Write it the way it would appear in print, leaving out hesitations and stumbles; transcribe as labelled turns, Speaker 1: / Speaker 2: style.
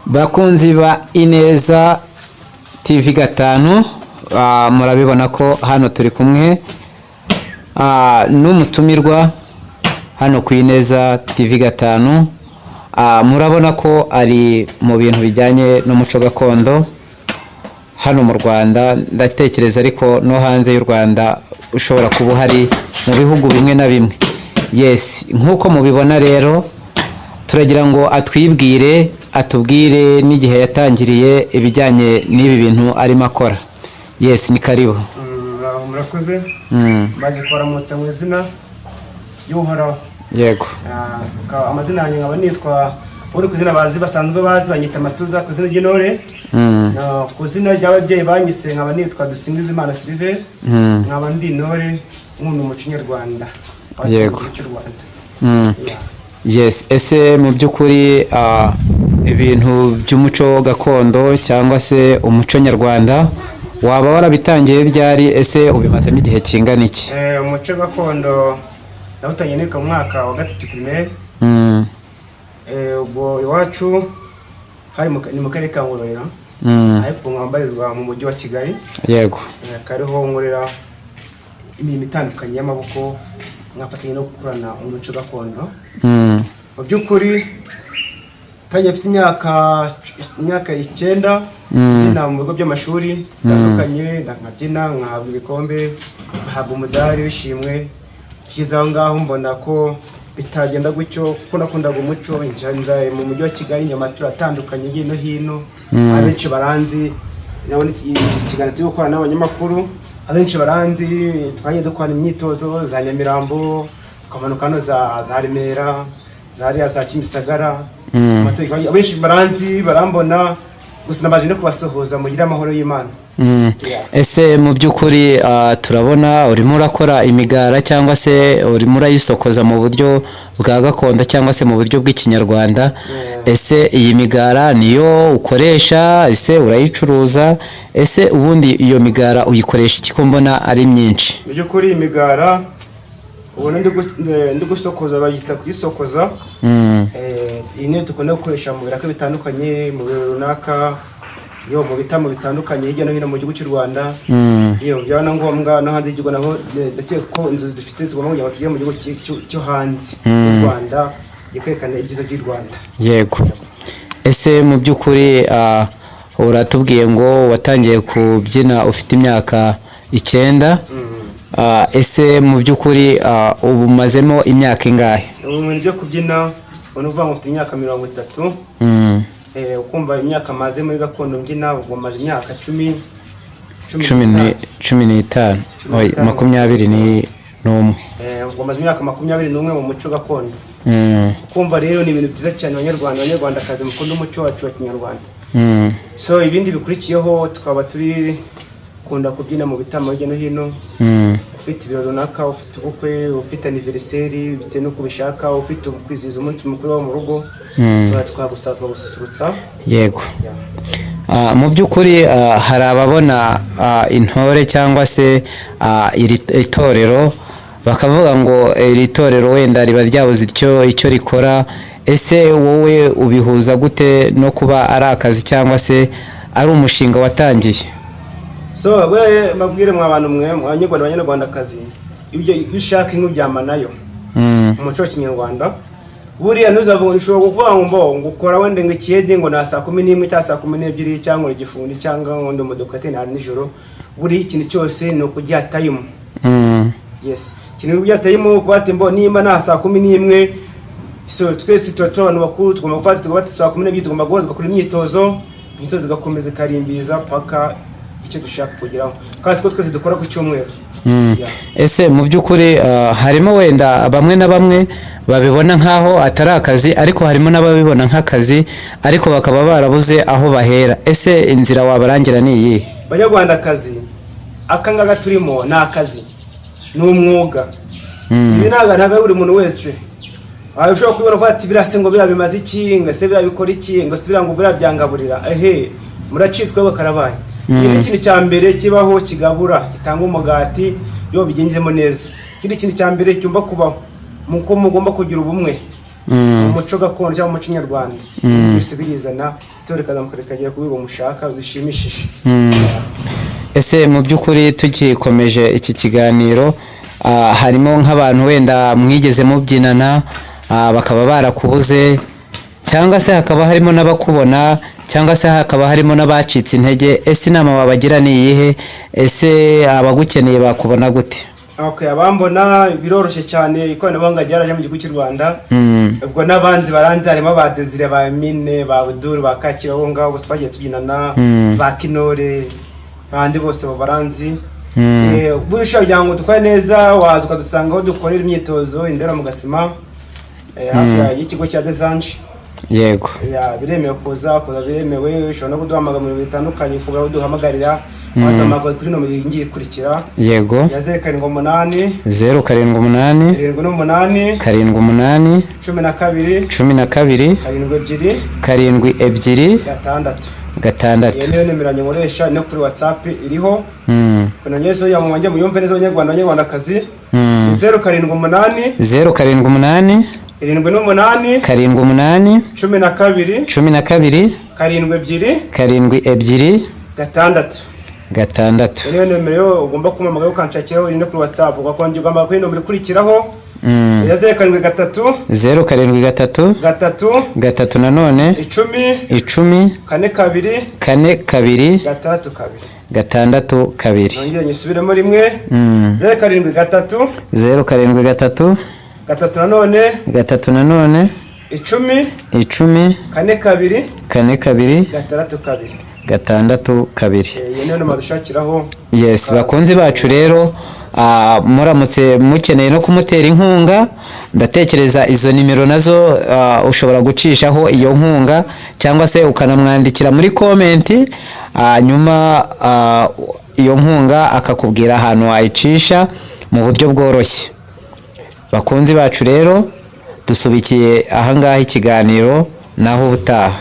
Speaker 1: Bakunzi ba Ineza TV 5 murabibona ko hano turi kumwe n'umutumirwa hano ku Ineza TV 5. Murabona ko ari mu bintu bijyanye n'umuco gakondo hano mu Rwanda, ndatekereza ariko no hanze y'u Rwanda ushobora kuba hari mu bihugu bimwe na bimwe. Yes, nkuko mubibona rero turagira ngo atubwire n'igihe yatangiriye ibijyanye n'ibi bintu arimo akora. Yes, ni karibu.
Speaker 2: Murakoze. Baje kwaramutsa mu izina y'Uhoraho.
Speaker 1: Yego.
Speaker 2: Amazina yanjye nkaba nitwa uri kuzina bazi basanzwe bazi banyita Matuza ku izina ry'Intore. Ku izina ry'ababyeyi banyise nkaba nitwa Dusingizimana Sylvain. Nkaba ndi intore nk'umuntu umuco nyarwanda.
Speaker 1: Yego. Yes, ese mu by'ukuri ibintu by'umuco gakondo cyangwa se umuco nyarwanda waba warabitangiye byari, ese ubimazemo igihe kingana iki?
Speaker 2: Umuco gakondo nawutangiye nika mu mwaka wa 3 primaire. Ubwo iwacu hari mu karere ka Ngororero, ariko mwambarizwa mu mujyi wa Kigali.
Speaker 1: Yego.
Speaker 2: Kariho nkorera imirimo itandukanye y'amaboko, mwafatanya no gukorana umuco gakondo. Mu by'ukuri tangiye mfite imyaka 9 ndina mu bigo by'amashuri bitandukanye, nkabyina nkahabwa ibikombe, nkahabwa umudari w'ishimwe. Kizaho ngaho mbona ko bitagenda gutyo, ko nakundaga umuco. Njanza mu mujyi wa Kigali Nyamata atandukanye hino hino, abenshi baranzi nabone ikiganiro cyo gukora n'abanyamakuru, abenshi baranzi twagiye dukora imyitozo za Nyamirambo, kamanuka no za Remera, za Kimisagara. Abenshi baranzi barambona, gusa nabaje no kubasohoza mugira amahoro y'Imana.
Speaker 1: Ese mu by'ukuri turabona urimo urakora imigara cyangwa se urimo urayisokoza mu buryo bwa gakondo cyangwa se mu buryo bw'ikinyarwanda. Ese iyi migara niyo ukoresha, ese urayicuruza, ese ubundi iyo migara uyikoresha iki ko mbona ari myinshi?
Speaker 2: Mu by'ukuri imigara ubona ndi gusokoza, bayita kuyisokoza. Iyi niyo dukunda gukoresha mu biraka bitandukanye, mu birori runaka, yo mu bitamo bitandukanye hirya no hino mu gihugu cy'u Rwanda. Iyo byana ngombwa no hanze y'igihugu naho ndakeka ko inzu dufite tugomba kujya tugiye mu gihugu cyo hanze y'u Rwanda, yerekana ibyiza by'u Rwanda.
Speaker 1: Yego. Ese mu by'ukuri uratubwiye ngo watangiye kubyina ufite imyaka 9. Ese mu by'ukuri ubu mazemo imyaka ingahe?
Speaker 2: Mu byo kubyina unuvuga ngo ufite imyaka 30. Ukumva imyaka maze muri gakondo mbyina ubwo maze imyaka 15.
Speaker 1: 21.
Speaker 2: Ubwo maze imyaka 21 mu muco gakondo. Ukumva rero ni ibintu byiza cyane abanyarwandakazi mukunda umuco wacu wa Kinyarwanda. So ibindi bikurikiyeho tukaba turi kunda kubyina mu bitamo hirya no hino. Ufite ibirori runaka, ufite ubukwe, ufite anniversaire, bite no kubishaka, ufite kwizihiza umunsi mukuru wo mu rugo, twagususurutsa.
Speaker 1: Yego. Mu by'ukuri hari ababona intore cyangwa se iri torero bakavuga ngo iri torero wenda riba ryabuze icyo rikora. Ese wowe ubihuza gute no kuba ari akazi cyangwa se ari umushinga watangiye?
Speaker 2: So we mabwire mu abantu mwe abanyarwandakazi, ibyo bishaka inkubyama nayo umuco wa Kinyarwanda. Buriya nuzavuga ushobora kuvuga ngo ngukora wende ngo ikiyede ngo na saa 11 cyangwa saa 12 cyangwa igifundi cyangwa ngo ndumudokate na nijoro. Buri ikintu cyose no kujya time. Yes, kintu kujya time kubate mbo nimba na saa 11. So twese abantu bakuru tugomba gufata tugomba saa 12 tugomba gukora imyitozo gakomeza karimbiza paka icyo dushaka kugeraho, kandi ko twese dukora ku cyumweru.
Speaker 1: Ese mu by'ukuri harimo wenda bamwe na bamwe babibona nkaho atari akazi, ariko harimo n'ababibona nk'akazi ariko bakaba barabuze aho bahera. Ese inzira wabarangira ni iyi?
Speaker 2: Banyarwandakazi, akangaga turimo na akazi n'umwuga. Ibi ntago buri muntu wese ushobora kubona ko ati birase ngo birabimaze iki, ngo se birabikora iki, ngo se birango birabyangaburira. Muracitswe bakarabaye. Iki kintu cya mbere kibaho kigabura gitanga umugati yo bigenzemo neza. Iki kintu cya mbere cyumba kubaho muko mugomba kugira ubumwe. umuco gakondo cyangwa umuco nyarwanda byose birizana itorero rikazamuka rikagera ku rwego mushaka bishimishije.
Speaker 1: Ese mu by'ukuri tugikomeje iki kiganiro harimo nk'abantu wenda mwigeze mubyinana bakaba barakubuze, cyangwa se hakaba harimo n'abakubona, cyangwa se hakaba harimo n'abacitse intege, ese inama wabagira ni iyihe? Ese abagukeneye bakubona gute?
Speaker 2: Okay, abambona biroroshye cyane, ikoranabuhanga ryaraje mu gihugu cy'u Rwanda. Ubwo n'abanzi baranze harimo ba Desire, ba Mine, ba Buduru, ba Kakiraho ngaho bose twagiye tubyinana, ba Kinore, bandi bose baranzi. Busha kugira ngo dukore neza waza ukadusanga aho dukorera imyitozo Indera mu Gasima, hafi y'ikigo cya Desange.
Speaker 1: Yego.
Speaker 2: Biremewe kuza biremewe, ushobora no kuduhamagara mu bitandukanye kugira ngo duhamagarira watamagara kuri nomero ngiye kurikira.
Speaker 1: Yego.
Speaker 2: Ya 078
Speaker 1: 078
Speaker 2: 78
Speaker 1: 78
Speaker 2: 12
Speaker 1: 12
Speaker 2: 72
Speaker 1: 6.
Speaker 2: Iyo niyo nimero nkoresha no kuri WhatsApp iriho. Kuna nyezo ya mwanjye muyumve neza abanyarwandakazi. 078
Speaker 1: 078
Speaker 2: 78
Speaker 1: 78
Speaker 2: 12
Speaker 1: 12
Speaker 2: 72 6. Niyo nimero ugomba kumamagara ukanshakiraho iri no kuri WhatsApp ugakonje ugomba kuri nomero ikurikiraho. Ya 073
Speaker 1: 073 3 nanone 10
Speaker 2: 42
Speaker 1: 6.
Speaker 2: Nongeye nyisubiremo rimwe. 073
Speaker 1: 3 nanone 10
Speaker 2: 42
Speaker 1: 6.
Speaker 2: Niyo numero dushakiraho.
Speaker 1: Yes, bakunzi bacu rero muramutse mukeneye no kumutera inkunga, ndatekereza izo nimero nazo ushobora gucishaho iyo nkunga, cyangwa se ukanamwandikira muri comment, nyuma iyo nkunga akakubwira ahantu wayicisha mu buryo bworoshye. Bakunzi bacu rero dusubikiye ahangaha ikiganiro naho ubutaha.